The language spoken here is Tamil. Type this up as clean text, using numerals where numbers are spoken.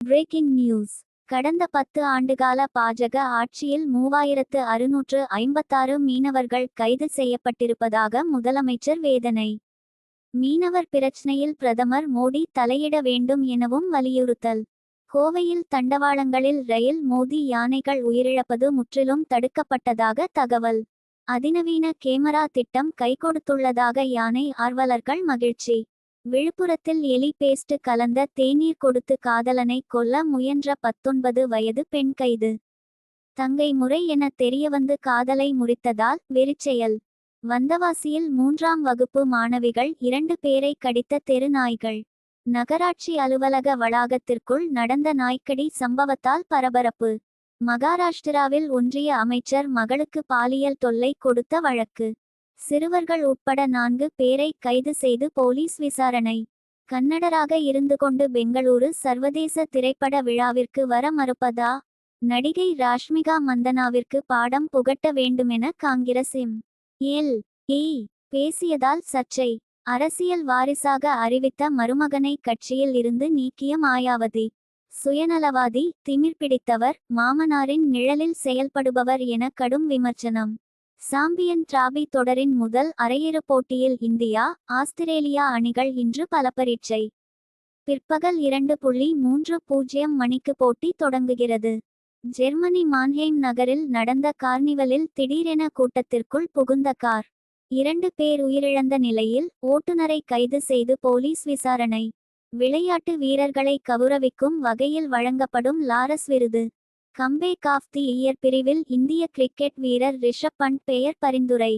Breaking news. கடந்த 10 ஆண்டுகால பாஜக ஆட்சியில் 3656 மீனவர்கள் கைது செய்யப்பட்டிருப்பதாக முதலமைச்சர் வேதனை. மீனவர் பிரச்னையில் பிரதமர் மோடி தலையிட வேண்டும் எனவும் வலியுறுத்தல். கோவையில் தண்டவாளங்களில் ரயில் மோதி யானைகள் உயிரிழப்பது முற்றிலும் தடுக்கப்பட்டதாக தகவல். அதிநவீன கேமரா திட்டம் கைகொடுத்துள்ளதாக யானை ஆர்வலர்கள் மகிழ்ச்சி. விழுப்புரத்தில் எலி பேஸ்ட் கலந்த தேநீர் கொடுத்து காதலனை கொல்ல முயன்ற 19 வயது பெண் கைது. தங்கை முறை என தெரியவந்து காதலை முறித்ததால் வெறிச்செயல். வந்தவாசியில் 3ஆம் வகுப்பு மாணவிகள் 2 பேரை கடித்த தெரு நாய்கள். நகராட்சி அலுவலக வளாகத்திற்குள் நடந்த நாய்க்கடி சம்பவத்தால் பரபரப்பு. மகாராஷ்டிராவில் ஒன்றிய அமைச்சர் மகளுக்கு பாலியல் தொல்லை கொடுத்த வழக்கு. சிறுவர்கள் உட்பட 4 பேரை கைது செய்து போலீஸ் விசாரணை. கன்னடராக இருந்து கொண்டு பெங்களூரு சர்வதேச திரைப்பட விழாவிற்கு வர மறுப்பதா? நடிகை ராஷ்மிகா மந்தனாவிற்கு பாடம் புகட்ட வேண்டுமென காங்கிரஸ் எம்.எல்.ஏ. பேசியதால் சர்ச்சை. அரசியல் வாரிசாக அறிவித்த மருமகனை கட்சியில் இருந்து நீக்கிய மாயாவதி. சுயநலவாதி, திமிர் பிடித்தவர், மாமனாரின் நிழலில் செயல்படுபவர் என கடும் விமர்சனம். சாம்பியன் டிராபி தொடரின் முதல் அரையிறுதிப் போட்டியில் இந்தியா, ஆஸ்திரேலியா அணிகள் இன்று பல பரீட்சை. பிற்பகல் 2:30 மணிக்கு போட்டி தொடங்குகிறது. ஜெர்மனி மான்ஹெய்ம் நகரில் நடந்த கார்னிவலில் திடீரென கூட்டத்திற்குள் புகுந்த கார். 2 பேர் உயிரிழந்த நிலையில் ஓட்டுநரை கைது செய்து போலீஸ் விசாரணை. விளையாட்டு வீரர்களை கவுரவிக்கும் வகையில் வழங்கப்படும் லாரஸ் விருது. கம்பேக் ஆஃப் தி இயர் பிரிவில் இந்திய கிரிக்கெட் வீரர் ரிஷப் பண்ட் பெயர் பரிந்துரை.